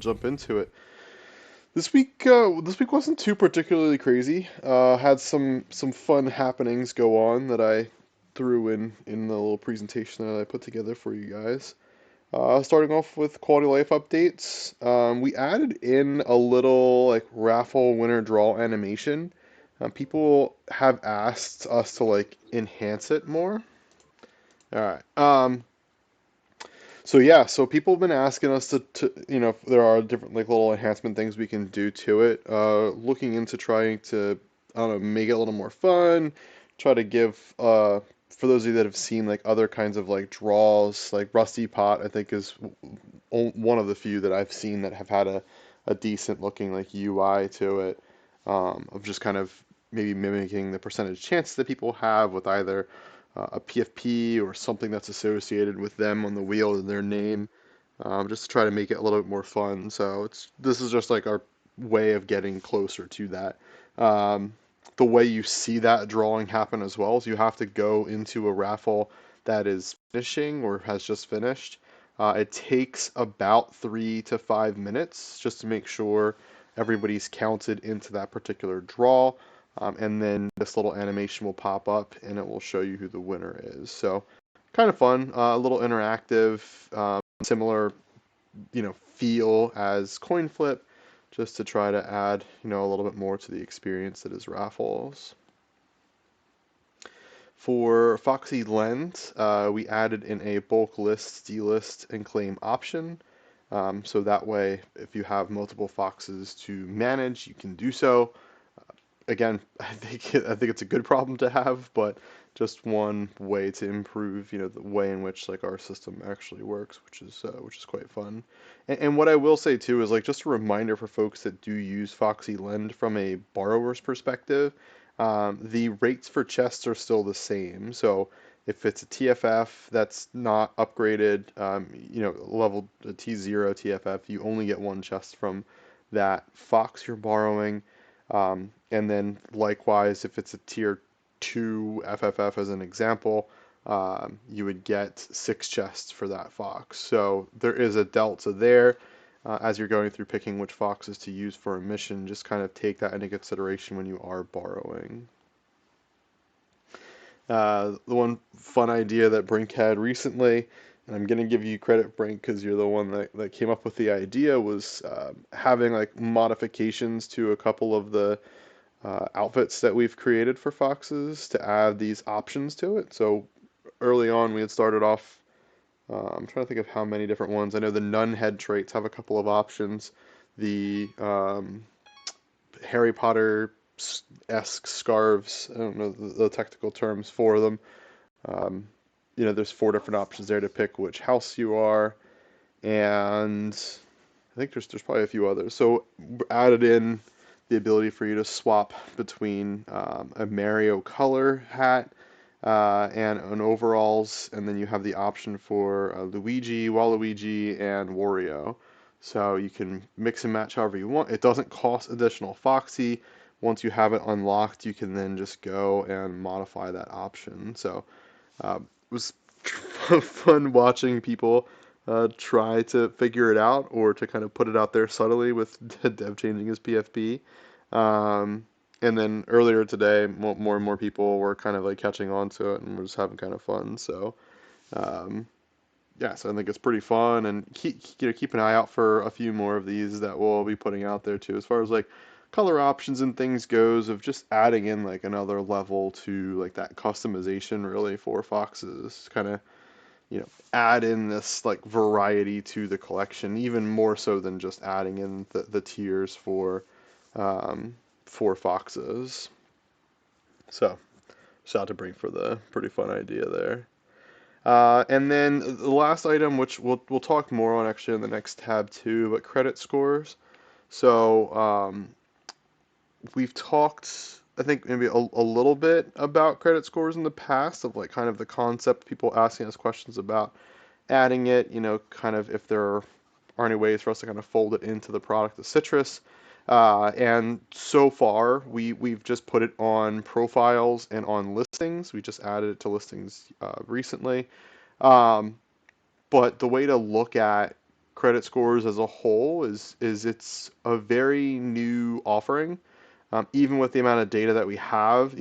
jump into it. This week wasn't too particularly crazy. Had some fun happenings go on that I threw in the little presentation that I put together for you guys. Starting off with quality of life updates, we added in a little like raffle winner draw animation. People have asked us to like enhance it more. All right. So yeah, so people have been asking us to if there are different like little enhancement things we can do to it. Looking into trying to, I don't know, make it a little more fun. Try to give for those of you that have seen like other kinds of like draws, like Rusty Pot, I think is one of the few that I've seen that have had a decent looking like UI to it, of just kind of maybe mimicking the percentage chance that people have with either a PFP or something that's associated with them on the wheel in their name, just to try to make it a little bit more fun. So this is just like our way of getting closer to that. Um, the way you see that drawing happen as well is you have to go into a raffle that is finishing or has just finished. It takes about 3 to 5 minutes just to make sure everybody's counted into that particular draw. And then this little animation will pop up and it will show you who the winner is. So kind of fun, a little interactive, similar, feel as coin flip, just to try to add, a little bit more to the experience that is raffles. For Foxy Lend, we added in a bulk list, delist, and claim option. So that way, if you have multiple foxes to manage, you can do so. Again, I think it's a good problem to have, but just one way to improve, the way in which like our system actually works, which is quite fun. And what I will say too is like just a reminder for folks that do use Foxy Lend from a borrower's perspective, the rates for chests are still the same. So if it's a TFF that's not upgraded, level T0 TFF, you only get one chest from that fox you're borrowing. And then likewise, if it's a tier 2 FFF as an example, you would get 6 chests for that fox. So there is a delta there. As you're going through picking which foxes to use for a mission, just kind of take that into consideration when you are borrowing. The one fun idea that Brink had recently, and I'm gonna give you credit, Brink, because you're the one that came up with the idea, was having like modifications to a couple of the outfits that we've created for foxes to add these options to it. So early on, we had started off. I'm trying to think of how many different ones. I know the nun head traits have a couple of options. The Harry Potter-esque scarves. I don't know the technical terms for them. Um, there's 4 different options there to pick which house you are, and I think there's probably a few others. So added in the ability for you to swap between a Mario color hat and an overalls, and then you have the option for Luigi, Waluigi, and Wario. So you can mix and match however you want. It doesn't cost additional Foxy. Once you have it unlocked, you can then just go and modify that option. So it was fun watching people try to figure it out or to kind of put it out there subtly with Dev changing his PFP. Um, and then earlier today, more and more people were kind of like catching on to it and we're just having kind of fun. So, um, yeah, so I think it's pretty fun, and keep an eye out for a few more of these that we'll be putting out there too, as far as like color options and things goes, of just adding in like another level to like that customization really for foxes, kind of add in this like variety to the collection, even more so than just adding in the tiers um, for foxes. So shout out to Brink for the pretty fun idea there. And then the last item, which we'll talk more on actually in the next tab too, but credit scores. So we've talked, I think maybe a little bit about credit scores in the past, of like kind of the concept, people asking us questions about adding it, kind of if there are any ways for us to kind of fold it into the product of Citrus. And so far, we've just put it on profiles and on listings. We just added it to listings recently. Um, but the way to look at credit scores as a whole is it's a very new offering. Even with the amount of data that we have,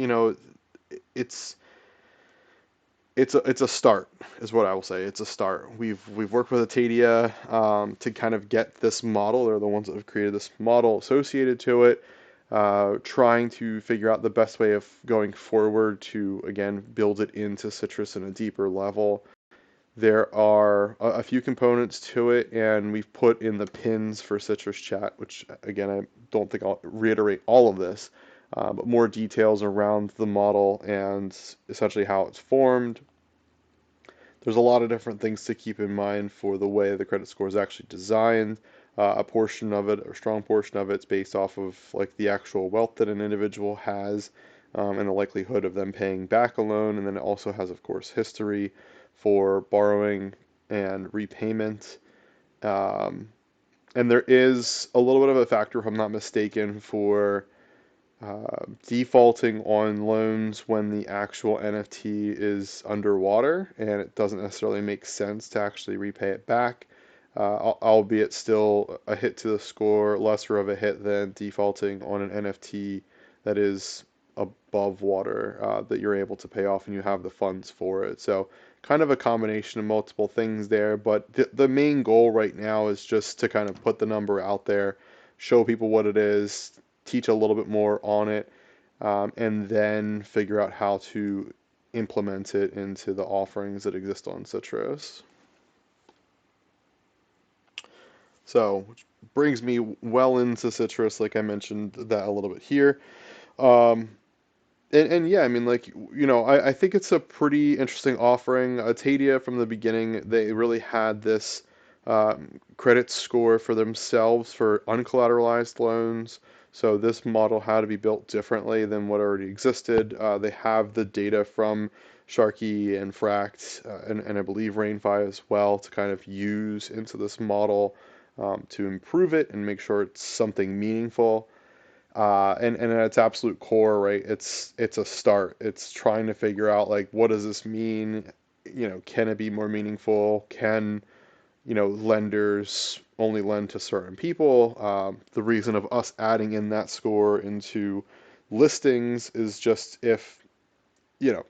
it's it's a start, is what I will say. It's a start. We've worked with Atadia to kind of get this model. They're the ones that have created this model associated to it, trying to figure out the best way of going forward to again build it into Citrus in a deeper level. There are a few components to it, and we've put in the pins for Citrus Chat, which again, I don't think I'll reiterate all of this, but more details around the model and essentially how it's formed. There's a lot of different things to keep in mind for the way the credit score is actually designed. A portion of it, or a strong portion of it's based off of like the actual wealth that an individual has, and the likelihood of them paying back a loan. And then it also has, of course, history for borrowing and repayment. Um, and there is a little bit of a factor, if I'm not mistaken, for defaulting on loans when the actual NFT is underwater and it doesn't necessarily make sense to actually repay it back, albeit still a hit to the score, lesser of a hit than defaulting on an NFT that is above water, that you're able to pay off and you have the funds for it. So kind of a combination of multiple things there, but the main goal right now is just to kind of put the number out there, show people what it is, teach a little bit more on it, and then figure out how to implement it into the offerings that exist on Citrus. So, which brings me well into Citrus, like I mentioned that a little bit here. Um, and yeah, I mean, like, I think it's a pretty interesting offering. Atadia, from the beginning, they really had this credit score for themselves for uncollateralized loans. So this model had to be built differently than what already existed. They have the data from Sharky and Fract, and I believe RainFi as well, to kind of use into this model, to improve it and make sure it's something meaningful. And at its absolute core, right, it's a start. It's trying to figure out like what does this mean? Can it be more meaningful? Can lenders only lend to certain people? The reason of us adding in that score into listings is just if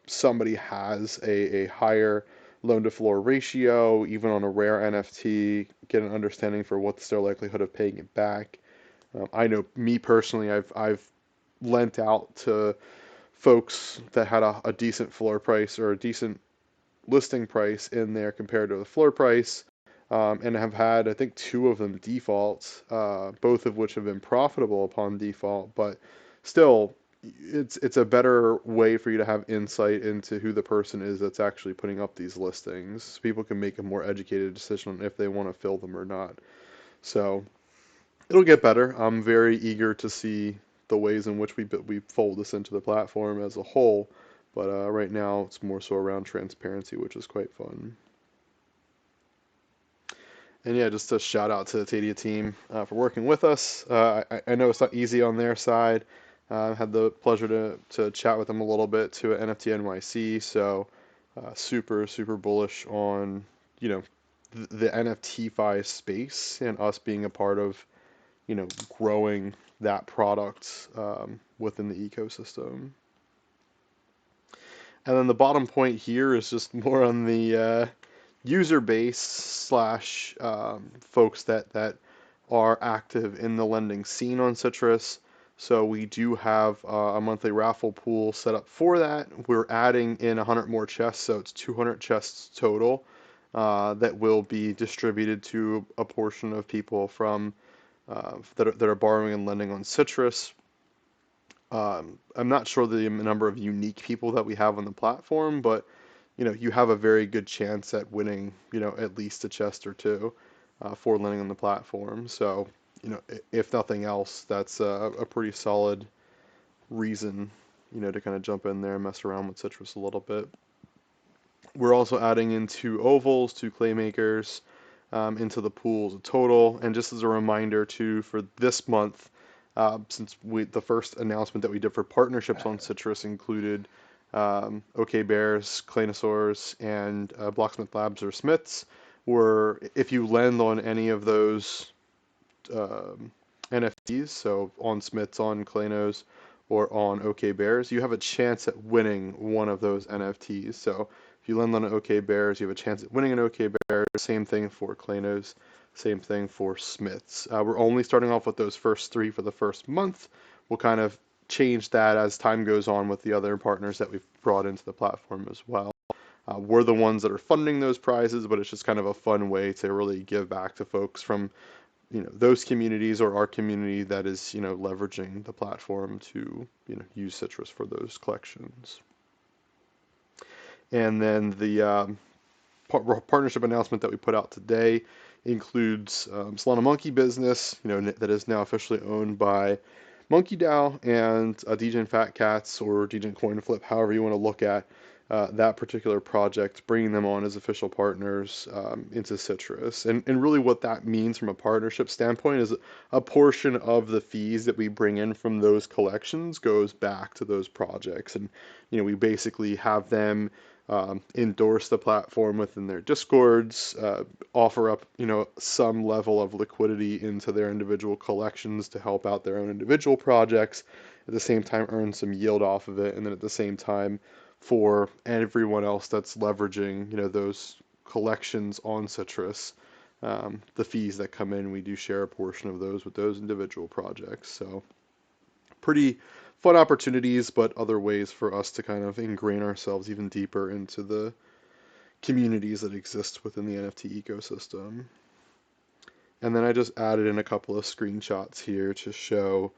somebody has a higher loan to floor ratio, even on a rare NFT, get an understanding for what's their likelihood of paying it back. I know me personally, I've lent out to folks that had a decent floor price or a decent listing price in there compared to the floor price, and have had, I think, two of them default, both of which have been profitable upon default. But still, it's a better way for you to have insight into who the person is that's actually putting up these listings, so people can make a more educated decision on if they want to fill them or not. So it'll get better. I'm very eager to see the ways in which we fold this into the platform as a whole. But right now, it's more so around transparency, which is quite fun. And yeah, just a shout out to the Tadia team for working with us. I know it's not easy on their side. I had the pleasure to chat with them a little bit to NFT NYC. So super, super bullish on, the NFT-fi space and us being a part of, growing that product within the ecosystem. And then the bottom point here is just more on the user base slash folks that are active in the lending scene on Citrus. So we do have a monthly raffle pool set up for that. We're adding in 100 more chests, so it's 200 chests total, that will be distributed to a portion of people from that are borrowing and lending on Citrus. I'm not sure the number of unique people that we have on the platform, but you have a very good chance at winning, at least a chest or two for lending on the platform. So, if nothing else, that's a pretty solid reason, to kind of jump in there and mess around with Citrus a little bit. We're also adding in two ovals, two claymakers, into the pool as a total. And just as a reminder too, for this month, since the first announcement that we did for partnerships on Citrus included OK Bears, Claynosaurs, and Blocksmith Labs or Smiths, where if you lend on any of those NFTs, so on Smiths, on Klanos, or on OK Bears, you have a chance at winning one of those NFTs. So if you lend on an OK Bears, you have a chance at winning an OK Bears. Same thing for Klanos, same thing for Smiths. We're only starting off with those first three for the first month. We'll kind of change that as time goes on with the other partners that we've brought into the platform as well. We're the ones that are funding those prizes, but it's just kind of a fun way to really give back to folks from those communities or our community that is leveraging the platform to use citrus for those collections. And then the partnership announcement that we put out today includes Solana Monkey Business, that is now officially owned by FoxyDAO and Degen Fat Cats or Degen Coin Flip, however you want to look at that particular project, bringing them on as official partners into Citrus. And really what that means from a partnership standpoint is a portion of the fees that we bring in from those collections goes back to those projects. And, we basically have them endorse the platform within their discords, offer up, some level of liquidity into their individual collections to help out their own individual projects, at the same time earn some yield off of it, and then at the same time for everyone else that's leveraging, those collections on Citrus, the fees that come in, we do share a portion of those with those individual projects. So pretty fun opportunities, but other ways for us to kind of ingrain ourselves even deeper into the communities that exist within the NFT ecosystem. And then I just added in a couple of screenshots here to show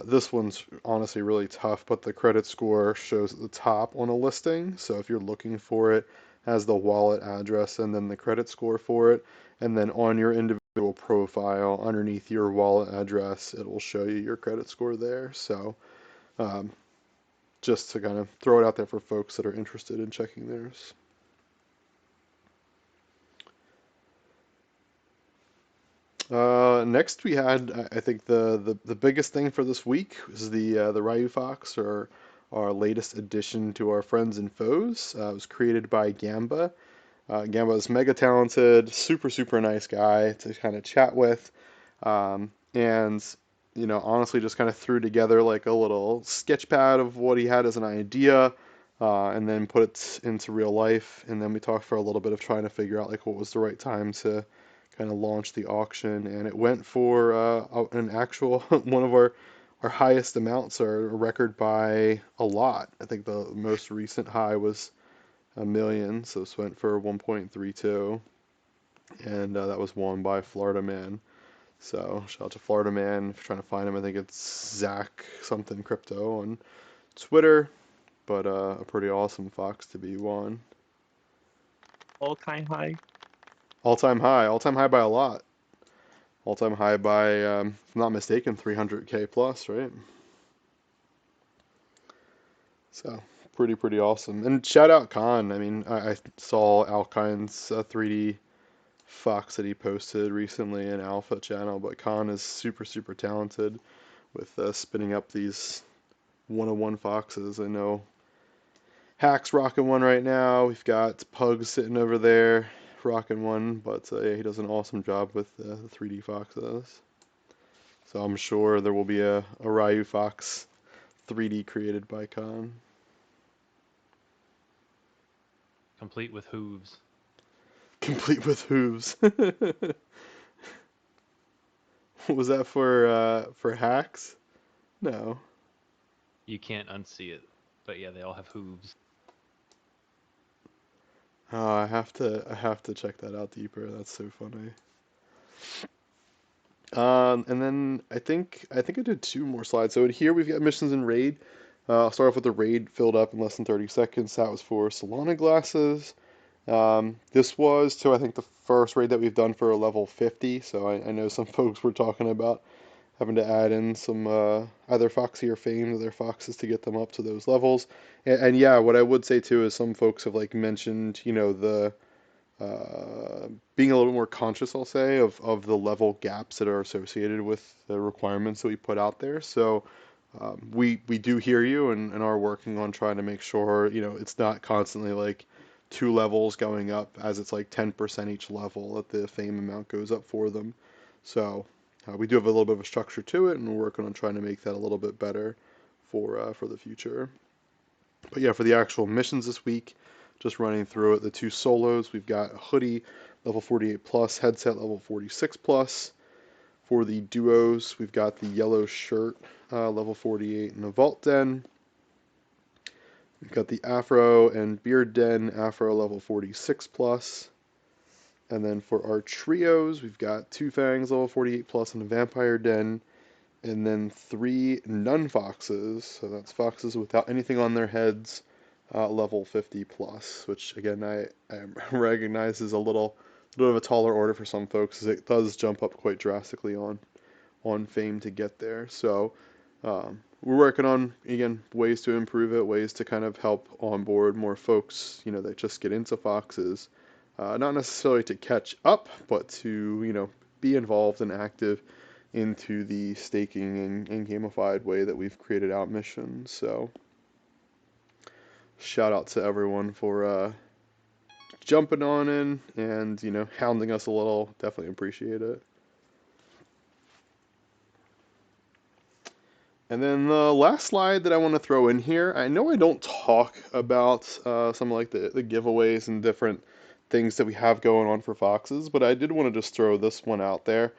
this one's honestly really tough, but the credit score shows at the top on a listing. So if you're looking for it, has the wallet address and then the credit score for it. And then on your individual profile, underneath your wallet address, it will show you your credit score there. So um, just to kind of throw it out there for folks that are interested in checking theirs. Next we had, I think the biggest thing for this week was the Ryu Fox, or our latest addition to our friends and foes. It was created by Gamba. Gamba is mega talented, super nice guy to kind of chat with, and honestly just kind of threw together like a little sketch pad of what he had as an idea, and then put it into real life. And then we talked for a little bit of trying to figure out like what was the right time to kind of launch the auction, and it went for an actual one of our highest amounts, or a record by a lot. I think the most recent high was 1 million, so this went for 1.32, and that was won by Florida Man. So shout out to Florida Man. If you're trying to find him, I think it's Zach something crypto on Twitter, but a pretty awesome fox to be won. All-time high. All time high by a lot. All time high by, if I'm not mistaken, 300K plus, right? So pretty awesome. And shout out Khan. I mean, I saw Alkine's 3D Fox that he posted recently in Alpha channel, but Khan is super talented with spinning up these 101 foxes. I know Hack's rocking one right now. We've got Pug sitting over there rocking one, but yeah, he does an awesome job with the 3D foxes. So I'm sure there will be a Ryu Fox 3D created by Khan. Complete with hooves. Complete with hooves. Was that for hacks? No. You can't unsee it. But yeah, they all have hooves. Oh, I have to check that out deeper. That's so funny. And then I think I did two more slides. So in here we've got missions and raid. I'll start off with the raid filled up in less than 30 seconds. That was for Solana glasses. This was to I think the first raid that we've done for a level 50. So I know some folks were talking about having to add in some either Foxy or Fame to their foxes to get them up to those levels. And yeah, what I would say too is some folks have like mentioned, the being a little more conscious, I'll say, of the level gaps that are associated with the requirements that we put out there. So we do hear you and are working on trying to make sure, it's not constantly like 2 levels going up as it's like 10% each level that the fame amount goes up for them. So we do have a little bit of a structure to it, and we're working on trying to make that a little bit better for the future. But yeah, for the actual missions this week, just running through it, the 2 solos, we've got a hoodie level 48 plus, headset level 46 plus. For the duos, we've got the yellow shirt level 48 in the Vault Den. We've got the Afro and Beard Den, Afro level 46 plus. And then for our trios, we've got 2 Fangs level 48 plus in the Vampire Den, and then 3 Nun Foxes. So that's foxes without anything on their heads, level 50 plus, which again I recognize is a little bit of a taller order for some folks, as it does jump up quite drastically on fame to get there. So we're working on, again, ways to improve it, ways to kind of help onboard more folks, that just get into foxes. Not necessarily to catch up, but to, be involved and active into the staking and gamified way that we've created out missions. So shout out to everyone for jumping on in and, hounding us a little. Definitely appreciate it. And then the last slide that I want to throw in here, I know I don't talk about some like the giveaways and different things that we have going on for Foxes, but I did want to just throw this one out there.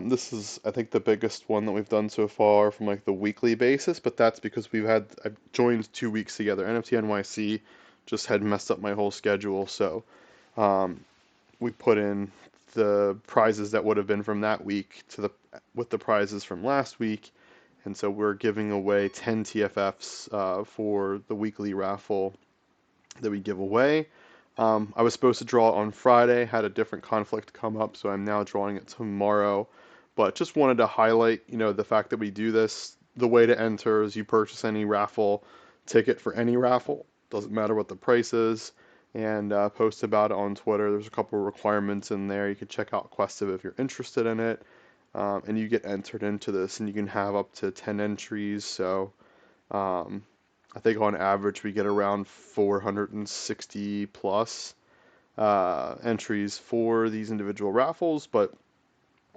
This is, I think, the biggest one that we've done so far from like the weekly basis, but that's because I've joined 2 weeks together. NFT NYC just had messed up my whole schedule, so we put in the prizes that would have been from that week with the prizes from last week. And so we're giving away 10 TFFs for the weekly raffle that we give away. I was supposed to draw it on Friday, had a different conflict come up, so I'm now drawing it tomorrow. But just wanted to highlight, the fact that we do this. The way to enter is you purchase any raffle ticket for any raffle, doesn't matter what the price is, and post about it on Twitter. There's a couple of requirements in there. You can check out Questive if you're interested in it. And you get entered into this, and you can have up to 10 entries. So I think on average we get around 460 plus entries for these individual raffles, but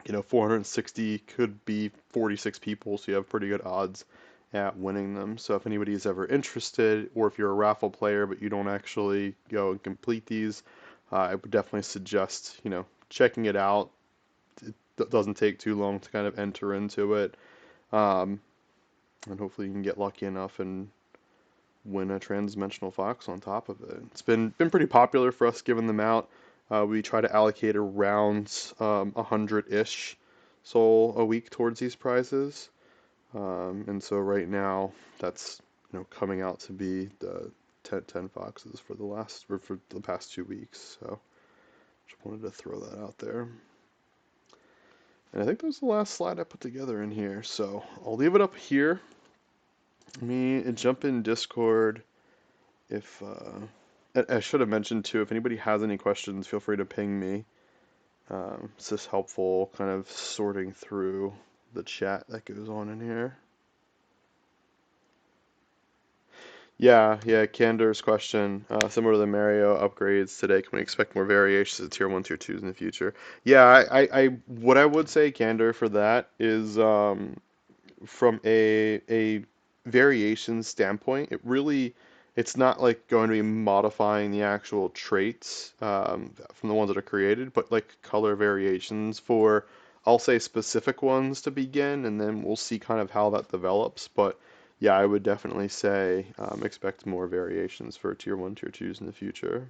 460 could be 46 people, so you have pretty good odds at winning them. So if anybody is ever interested, or if you're a raffle player but you don't actually go and complete these, I would definitely suggest checking it out. It doesn't take too long to kind of enter into it, and hopefully you can get lucky enough and win a transdimensional fox on top of it. It's been pretty popular for us giving them out. We try to allocate around 100-ish soul a week towards these prizes, and so right now that's coming out to be the 10 foxes for the past 2 weeks. So just wanted to throw that out there. And I think that was the last slide I put together in here, so I'll leave it up here. Let me jump in Discord. If I should have mentioned too, if anybody has any questions, feel free to ping me. It's just helpful kind of sorting through the chat that goes on in here. Yeah, Candor's question, similar to the Mario upgrades today, can we expect more variations of tier 1, tier 2s in the future? Yeah, what I would say, Candor, for that is from a variation standpoint, it's not like going to be modifying the actual traits from the ones that are created, but like color variations for, I'll say, specific ones to begin, and then we'll see kind of how that develops. But yeah, I would definitely say expect more variations for tier 1, tier 2s in the future.